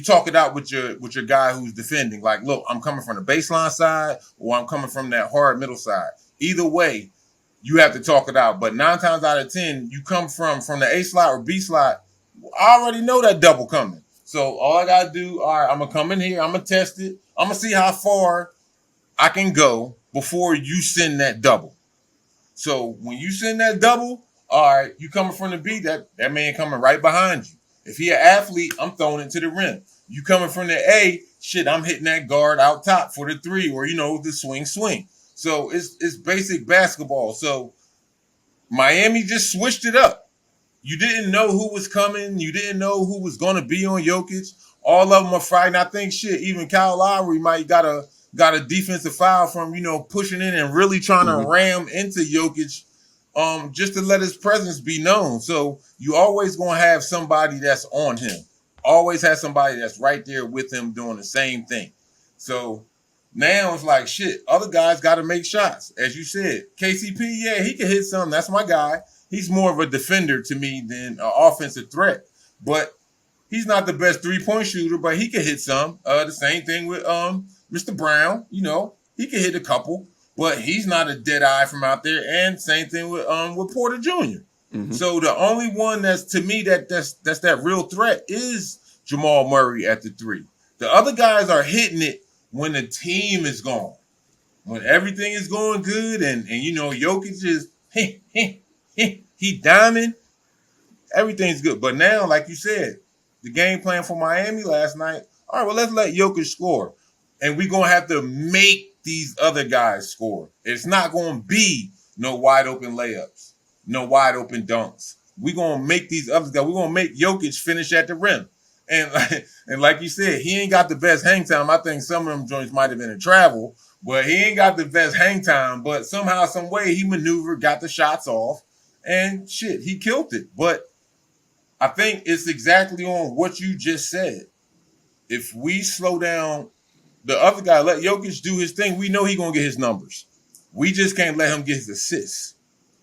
talk it out with your guy who's defending. Like, look, I'm coming from the baseline side, or I'm coming from that hard middle side. Either way, you have to talk it out. But 9 times out of 10, you come from the A slot or B slot. I already know that double coming. So all I got to do, all right, I'm going to come in here. I'm going to test it. I'm going to see how far I can go before you send that double. So when you send that double, all right, you coming from the B, that man coming right behind you. If he an athlete, I'm throwing it to the rim. You coming from the A, shit, I'm hitting that guard out top for the 3 or, the swing. So it's basic basketball. So Miami just switched it up. You didn't know who was coming. You didn't know who was going to be on Jokic. All of them are fighting. I think even Kyle Lowry might got a defensive foul from, pushing in and really trying to ram into Jokic just to let his presence be known. So you always going to have somebody that's on him. Always have somebody that's right there with him doing the same thing. So now it's like, shit, other guys got to make shots. As you said, KCP, yeah, he can hit some. That's my guy. He's more of a defender to me than an offensive threat. But he's not the best three-point shooter, but he can hit some. The same thing with Mr. Brown. He can hit a couple, but he's not a dead eye from out there. And same thing with Porter Jr. Mm-hmm. So the only one that's to me that's that real threat is Jamal Murray at the 3. The other guys are hitting it when the team is gone, when everything is going good, and Jokic is he diamond, everything's good. But now, like you said, the game plan for Miami last night, all right, well, let's let Jokic score. And we're going to have to make these other guys score. It's not going to be no wide open layups, no wide open dunks. We're going to make these other guys, we're going to make Jokic finish at the rim. And like you said, he ain't got the best hang time. I think some of them joints might have been in travel, but he ain't got the best hang time. But somehow, some way, he maneuvered, got the shots off, and shit, he killed it. But I think it's exactly on what you just said. If we slow down the other guy, let Jokic do his thing, we know he's going to get his numbers. We just can't let him get his assists.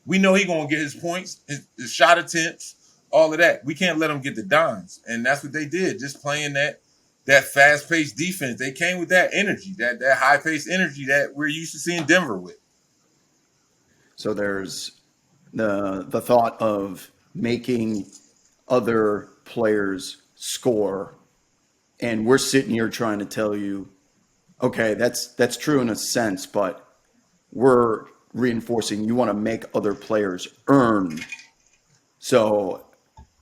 We know he's going to get his points, his shot attempts, all of that. We can't let them get the dimes. And that's what they did, just playing that fast-paced defense. They came with that energy, that high-paced energy that we're used to seeing Denver with. So there's the thought of making other players score, and we're sitting here trying to tell you, okay, that's true in a sense, but we're reinforcing you want to make other players earn. So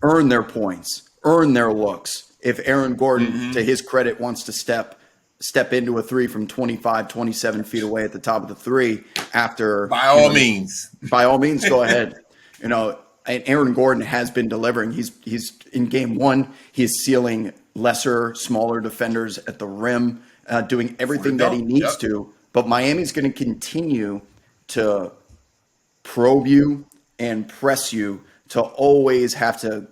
earn their points, earn their looks. If Aaron Gordon, to his credit, wants to step into a 3 from 25, 27 feet away at the top of the 3 after... By all means, go ahead. And Aaron Gordon has been delivering. He's in game 1, he's sealing lesser, smaller defenders at the rim, doing everything that he needs to. But Miami's going to continue to probe you and press you to always have to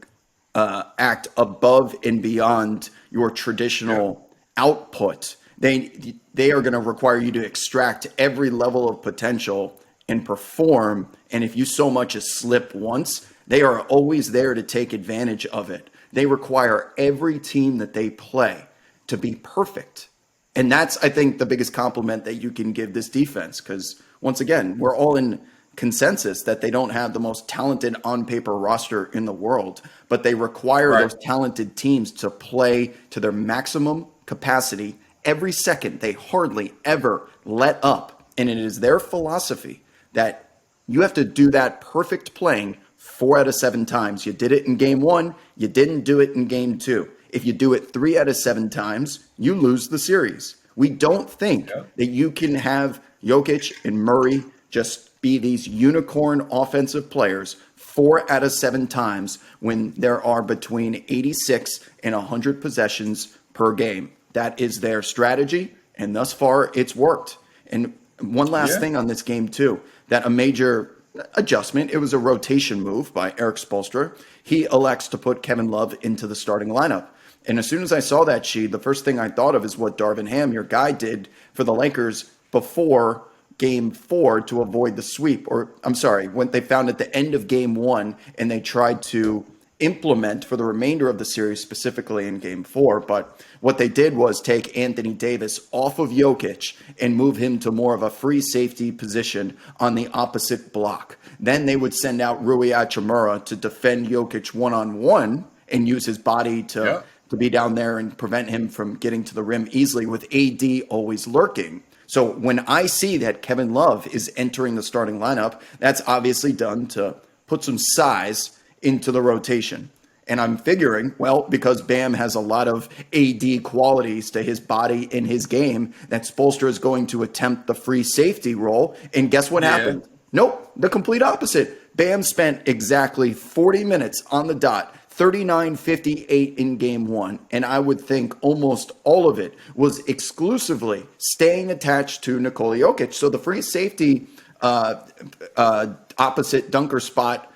act above and beyond your traditional output. They are going to require you to extract every level of potential and perform. And if you so much as slip once, They are always there to take advantage of it. They require every team that they play to be perfect. And that's, I think, the biggest compliment that you can give this defense. Because once again, we're all in consensus that they don't have the most talented on paper roster in the world, but they require Right. those talented teams to play to their maximum capacity every second. They hardly ever let up. And it is their philosophy that you have to do that perfect playing 4 out of 7 times. You did it in game one, you didn't do it in game two. If you do it 3 out of 7 times, you lose the series. We don't think Yeah. that you can have Jokic and Murray just be these unicorn offensive players 4 out of 7 times when there are between 86 and 100 possessions per game. That is their strategy, and thus far it's worked. And one last Yeah. thing on this game, too, that a major adjustment, it was a rotation move by Eric Spoelstra. He elects to put Kevin Love into the starting lineup. And as soon as I saw that, Sheed, the first thing I thought of is what Darvin Ham, your guy, did for the Lakers before game four to avoid the sweep. Or, I'm sorry, when they found at the end of game one and they tried to implement for the remainder of the series, specifically in game four. But what they did was take Anthony Davis off of Jokic and move him to more of a free safety position on the opposite block. Then they would send out Rui Hachimura to defend Jokic one-on-one and use his body Yeah. to be down there and prevent him from getting to the rim easily, with AD always lurking. So when I see that Kevin Love is entering the starting lineup, that's obviously done to put some size into the rotation. And I'm figuring, well, because Bam has a lot of AD qualities to his body in his game, that Spoelstra is going to attempt the free safety role. And guess what Yeah. happened? Nope, the complete opposite. Bam spent exactly 40 minutes on the dot, 39-58 in game one. And I would think almost all of it was exclusively staying attached to Nikola Jokic. So the free safety opposite dunker spot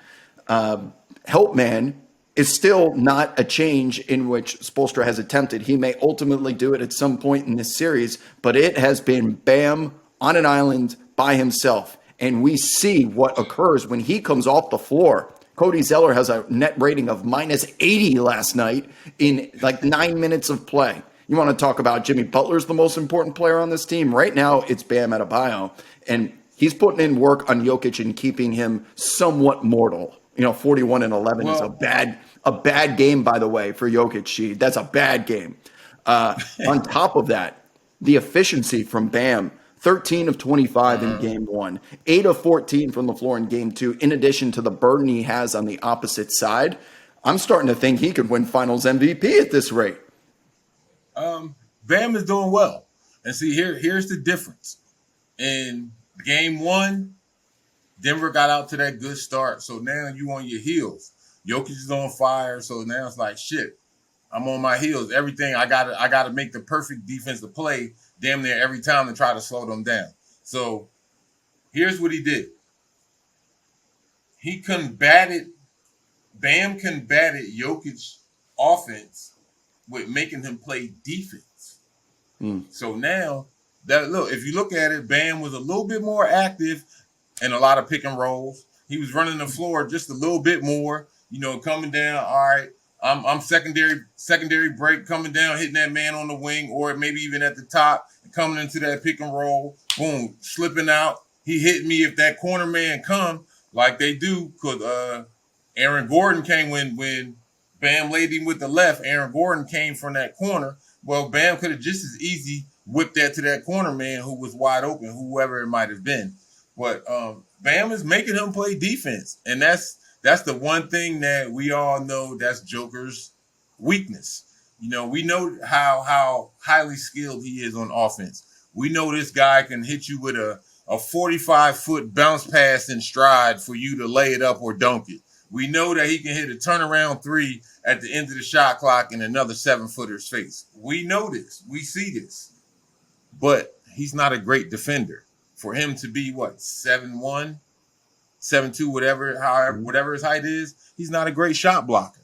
help man is still not a change in which Spoelstra has attempted. He may ultimately do it at some point in this series, but it has been Bam on an island by himself. And we see what occurs when he comes off the floor. Cody Zeller has a net rating of -80 last night in like 9 minutes of play. You want to talk about Jimmy Butler's the most important player on this team? Right now, it's Bam Adebayo. And he's putting in work on Jokic and keeping him somewhat mortal. 41-11 is Well, a bad game, by the way, for Jokic. Sheed. That's a bad game. On top of that, the efficiency from Bam, 13 of 25 in game one, 8 of 14 from the floor in game two, in addition to the burden he has on the opposite side. I'm starting to think he could win finals MVP at this rate. Bam is doing well. And see, here's the difference. In game one, Denver got out to that good start. So now you on your heels. Jokic is on fire. So now it's like, shit, I'm on my heels. Everything I gotta make the perfect defensive play damn near every time to try to slow them down. So here's what he did. Bam combated Jokic offense with making him play defense. So now if you look at it, Bam was a little bit more active in a lot of pick and rolls. He was running the floor just a little bit more, coming down. All right, I'm secondary break, coming down, hitting that man on the wing, or maybe even at the top, coming into that pick and roll, boom, slipping out. He hit me if that corner man come like they do, because Aaron Gordon came when Bam laid him with the left. Aaron Gordon came from that corner. Well, Bam could have just as easy whipped that to that corner man who was wide open, whoever it might have been. But Bam is making him play defense, and that's the one thing that we all know that's Joker's weakness. We know how highly skilled he is on offense. We know this guy can hit you with a 45-foot bounce pass in stride for you to lay it up or dunk it. We know that he can hit a turnaround three at the end of the shot clock in another 7-footer's face. We know this. We see this. But he's not a great defender. For him to be, 7'1", 7'2", whatever his height is, he's not a great shot blocker.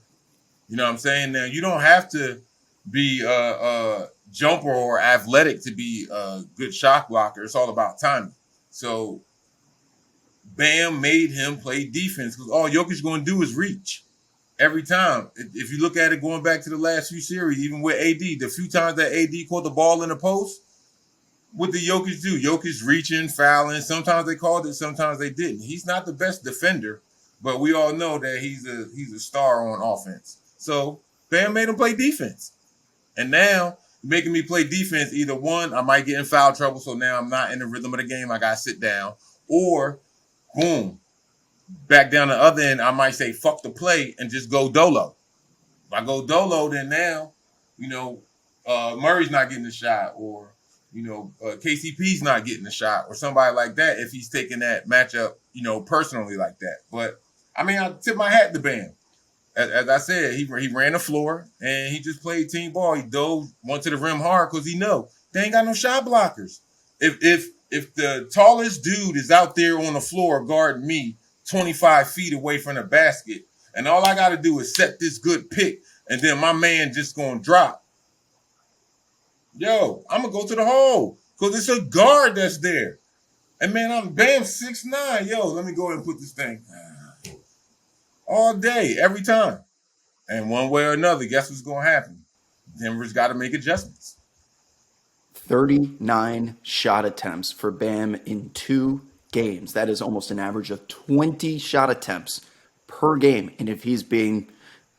You know what I'm saying? Now, you don't have to be a jumper or athletic to be a good shot blocker. It's all about timing. So Bam made him play defense because all Jokic going to do is reach every time. If you look at it going back to the last few series, even with AD, the few times that AD caught the ball in the post, what did Jokic do? Jokic reaching, fouling. Sometimes they called it, sometimes they didn't. He's not the best defender, but we all know that he's a star on offense. So Bam made him play defense. And now making me play defense, either one, I might get in foul trouble, so now I'm not in the rhythm of the game. I gotta sit down. Or boom, back down the other end, I might say fuck the play and just go dolo. If I go dolo, then now, Murray's not getting a shot, or KCP's not getting a shot, or somebody like that if he's taking that matchup, personally like that. But I mean, I tip my hat to Bam. As I said, he ran the floor and he just played team ball. He went to the rim hard because he know they ain't got no shot blockers. If the tallest dude is out there on the floor guarding me 25 feet away from the basket, and all I got to do is set this good pick, and then my man just gonna drop. Yo, I'm gonna go to the hole because it's a guard that's there. And man, I'm Bam 6'9". Yo, let me go ahead and put this thing all day, every time. And one way or another, guess what's gonna happen? Denver's got to make adjustments. 39 shot attempts for Bam in 2 games. That is almost an average of 20 shot attempts per game. And if he's being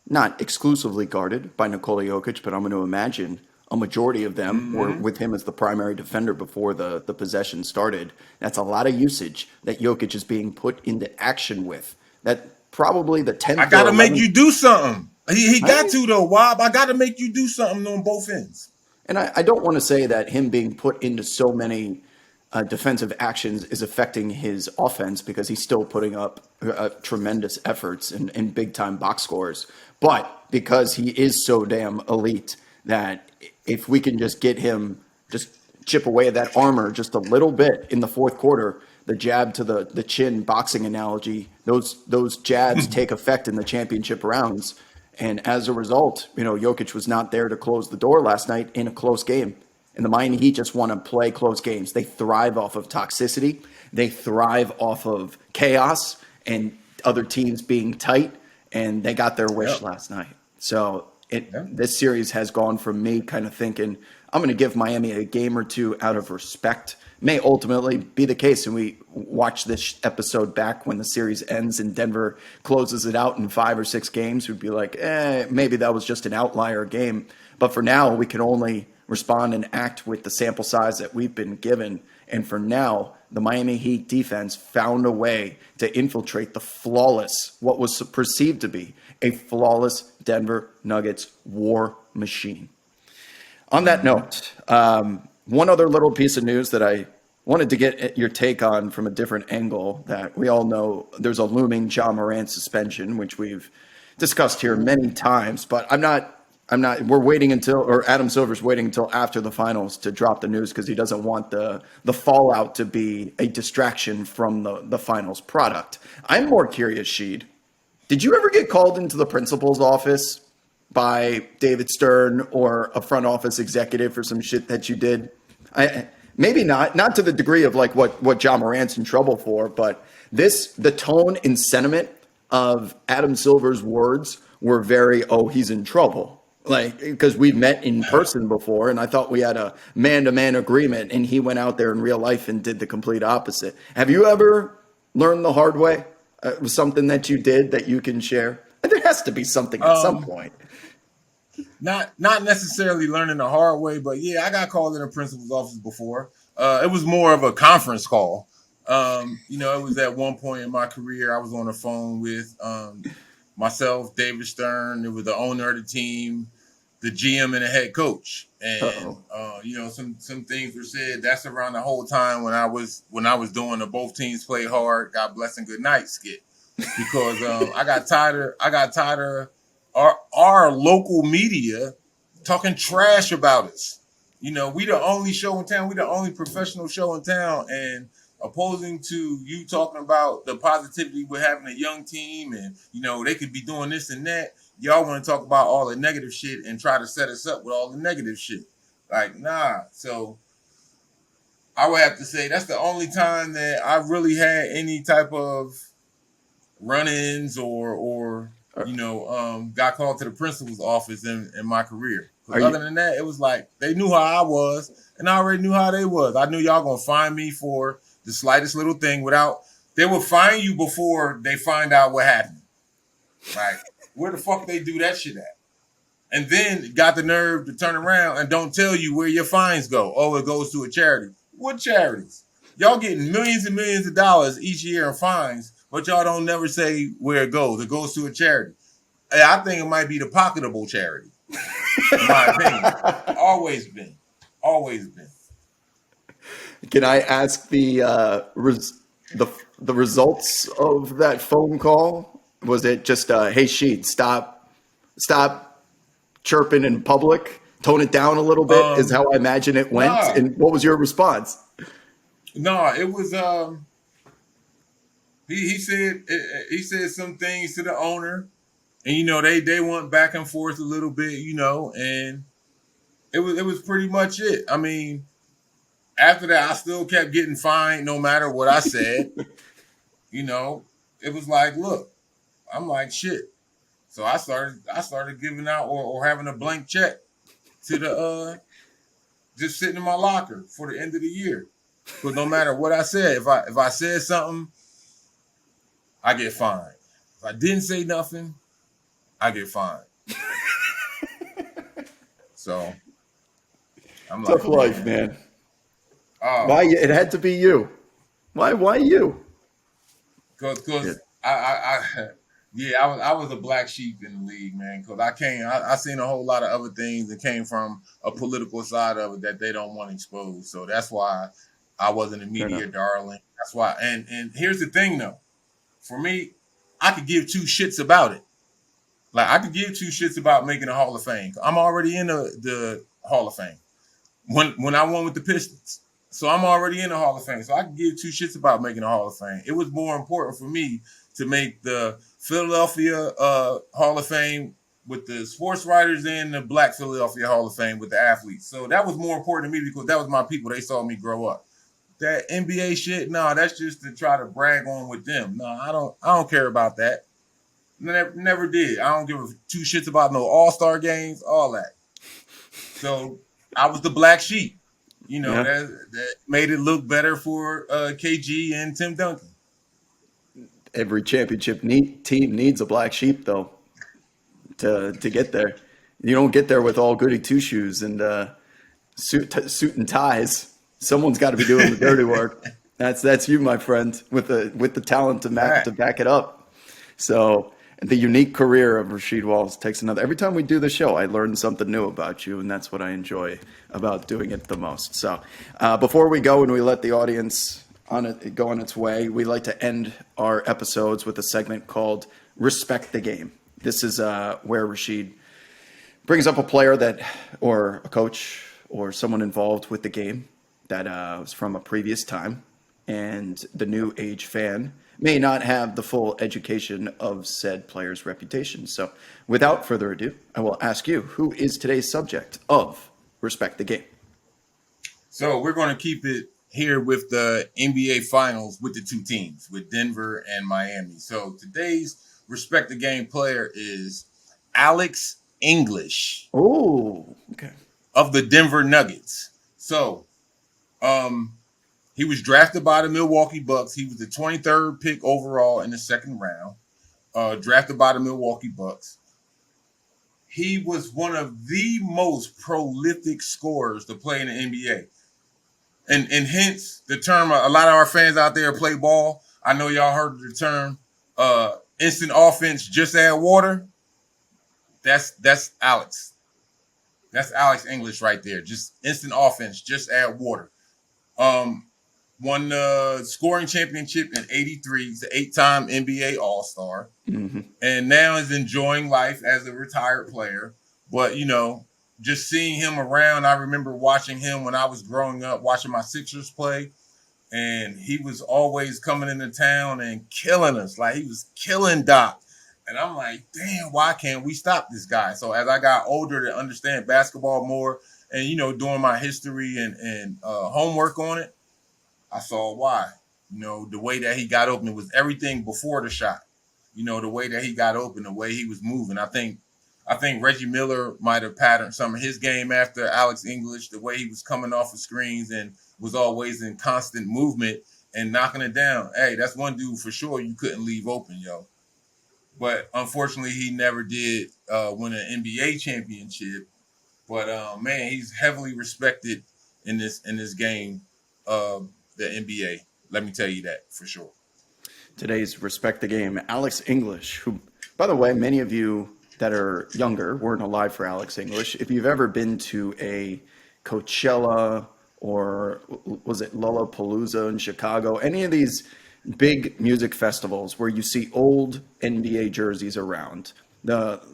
not exclusively guarded by Nikola Jokic, but I'm going to imagine a majority of them were with him as the primary defender before the possession started, that's a lot of usage that Jokic is being put into action with. That probably the 10th. I got to make you do something. He got to, though, Wob. I got to make you do something on both ends. And I don't want to say that him being put into so many defensive actions is affecting his offense, because he's still putting up tremendous efforts and big-time box scores. But because he is so damn elite, that if we can just get him, just chip away at that armor just a little bit in the fourth quarter, the jab to the chin boxing analogy, those jabs take effect in the championship rounds. And as a result, Jokic was not there to close the door last night in a close game. And the Miami Heat just want to play close games. They thrive off of toxicity. They thrive off of chaos and other teams being tight. And they got their wish last night. So this series has gone from me kind of thinking, I'm going to give Miami a game or two out of respect. May ultimately be the case, and we watch this episode back when the series ends and Denver closes it out in 5 or 6 games. We'd be like, maybe that was just an outlier game. But for now, we can only respond and act with the sample size that we've been given. And for now, the Miami Heat defense found a way to infiltrate what was perceived to be a flawless Denver Nuggets war machine. On that note, one other little piece of news that I wanted to get your take on from a different angle, that we all know there's a looming Ja Morant suspension, which we've discussed here many times, but we're waiting or Adam Silver's waiting until after the finals to drop the news, because he doesn't want the fallout to be a distraction from the finals product. I'm more curious, Sheed, did you ever get called into the principal's office by David Stern or a front office executive for some shit that you did? Maybe not to the degree of like what Ja Morant's in trouble for, but the tone and sentiment of Adam Silver's words were very, he's in trouble. Like, because we've met in person before, and I thought we had a man-to-man agreement, and he went out there in real life and did the complete opposite. Have you ever learned the hard way? Something that you did that you can share? There has to be something at some point. Not necessarily learning the hard way, but yeah, I got called in a principal's office before. It was more of a conference call. It was at one point in my career, I was on the phone with myself, David Stern. It was the owner of the team, the GM, and the head coach. And some things were said. That's around the whole time when I was doing the both teams play hard, God bless and good night skit, because I got tired of our local media talking trash about us. We the only show in town. We the only professional show in town, and opposing to you talking about the positivity with having a young team and they could be doing this and that. Y'all want to talk about all the negative shit and try to set us up with all the negative shit. Like, nah. So I would have to say that's the only time that I really had any type of run-ins or got called to the principal's office in my career. Are Because you other than that, it was like they knew how I was, and I already knew how they was. I knew y'all gonna find me for the slightest little thing without. They would find you before they find out what happened. Like, where the fuck they do that shit at? And then got the nerve to turn around and don't tell you where your fines go. Oh, it goes to a charity. What charities? Y'all getting millions and millions of dollars each year in fines, but y'all don't never say where it goes. It goes to a charity. I think it might be the pocketable charity, in my opinion. Always been. Always been. Can I ask the results of that phone call? Was it just hey Sheed, stop chirping in public, tone it down a little bit? Is how I imagine it went. Nah, And what was your response? nah. It was he said some things to the owner, and they went back and forth a little bit, and it was pretty much it. I mean, after that, I still kept getting fined no matter what I said. It was like, look, I'm like shit. So I started giving out or having a blank check to the just sitting in my locker for the end of the year. Because no matter what I said, if I said something, I get fined. If I didn't say nothing, I get fined. So I'm Tough like, life, man. man. Oh, Why it had to be you? Why you? Yeah. because I was a black sheep in the league, man. Because I seen a whole lot of other things that came from a political side of it that they don't want exposed. So that's why I wasn't a Fair media enough. darling. That's why. And here's the thing, though. For me, I could give two shits about it. Like I could give two shits about making a Hall of Fame. I'm already in the Hall of Fame. When I won with the Pistons. So I'm already in the Hall of Fame. So I can give two shits about making a Hall of Fame. It was more important for me to make the Philadelphia Hall of Fame with the sports writers and the Black Philadelphia Hall of Fame with the athletes. So that was more important to me because that was my people. They saw me grow up. That NBA shit, no, that's just to try to brag on with them. No, I don't care about that. Never did. I don't give two shits about no All-Star games, all that. So I was the black sheep. Yeah. That made it look better for KG and Tim Duncan. Every team needs a black sheep, though, to get there. You don't get there with all goody two shoes and suit and ties. Someone's got to be doing the dirty work. That's you, my friend, with the talent to Fact. back it up. So the unique career of Rasheed Wallace takes another. Every time we do the show, I learn something new about you, and that's what I enjoy about doing it the most. So before we go and we let the audience go on its way, we like to end our episodes with a segment called "Respect the Game." This is where Rasheed brings up a player or a coach, or someone involved with the game that was from a previous time, and the new age fan may not have the full education of said player's reputation. So, without further ado, I will ask you, who is today's subject of Respect the Game? So we're going to keep it here with the NBA Finals with the two teams, with Denver and Miami. So today's Respect the Game player is Alex English Oh, okay. of the Denver Nuggets. So um, he was drafted by the Milwaukee Bucks. He was the 23rd pick overall in the second round, drafted by the Milwaukee Bucks. He was one of the most prolific scorers to play in the NBA. And hence the term, a lot of our fans out there play ball. I know y'all heard the term instant offense, just add water. That's Alex. That's Alex English right there. Just instant offense, just add water. Um, Won the scoring championship in '83. He's an 8-time NBA All-Star, Hmm. and now is enjoying life as a retired player. But just seeing him around, I remember watching him when I was growing up, watching my Sixers play, and he was always coming into town and killing us. Like he was killing Doc. And I'm like, damn, why can't we stop this guy? So as I got older to understand basketball more and, doing my history and homework on it, I saw why. The way that he got open, it was everything before the shot. The way that he got open, the way he was moving. I think Reggie Miller might have patterned some of his game after Alex English, the way he was coming off of screens and was always in constant movement and knocking it down. Hey, that's one dude for sure you couldn't leave open, yo. But unfortunately, he never did win an NBA championship. But man, he's heavily respected in this game of the NBA. Let me tell you that for sure. Today's Respect the Game, Alex English, who, by the way, many of you that are younger weren't alive for Alex English. If you've ever been to a Coachella or was it Lollapalooza in Chicago, any of these big music festivals where you see old NBA jerseys around,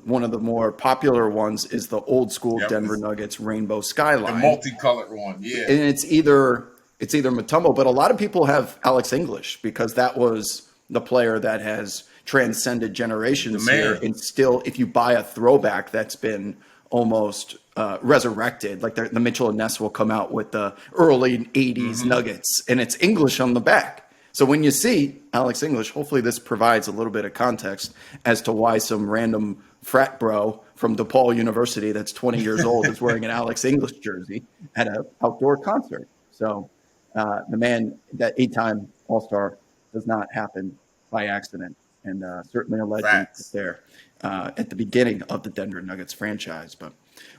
one of the more popular ones is the old school Yep, Denver Nuggets rainbow the skyline, multicolored one. Yeah, and it's either Mutombo, but a lot of people have Alex English because that was the player that has transcended the generations here. man. And still, if you buy a throwback that's been almost resurrected, like the Mitchell and Ness will come out with the early 80s Hmm. Nuggets, and it's English on the back. So when you see Alex English, hopefully this provides a little bit of context as to why some random frat bro from DePaul University that's 20 years old is wearing an Alex English jersey at an outdoor concert. So the man, that 8-time All-Star, does not happen by accident, and certainly a legend Facts. there at the beginning of the Denver Nuggets franchise. But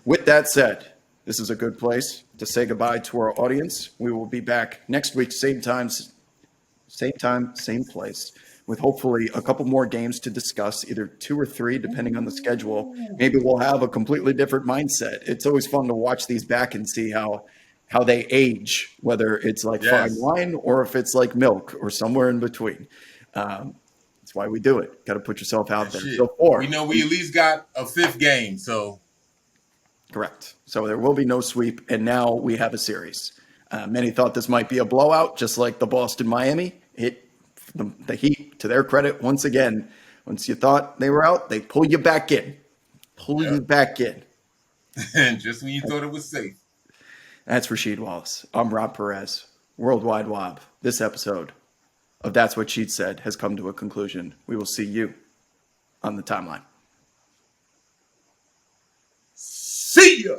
with that said, this is a good place to say goodbye to our audience. We will be back next week, same time, same place, with hopefully a couple more games to discuss, either 2 or 3, depending on the schedule. Maybe we'll have a completely different mindset. It's always fun to watch these back and see how they age, whether it's like fine Yes. wine or if it's like milk or somewhere in between. That's why we do it. Got to put yourself out And there. shit. So We four, know we at least got a fifth game. So correct. So there will be no sweep, and now we have a series. Many thought this might be a blowout, just like the Boston Miami. The Heat, to their credit, once again, once you thought they were out, they pull you back in. Pull yeah. you back in. And just when you thought it was safe. That's Rasheed Wallace. I'm Rob Perez. Worldwide Wob. This episode of That's What Sheed Said has come to a conclusion. We will see you on the timeline. See ya.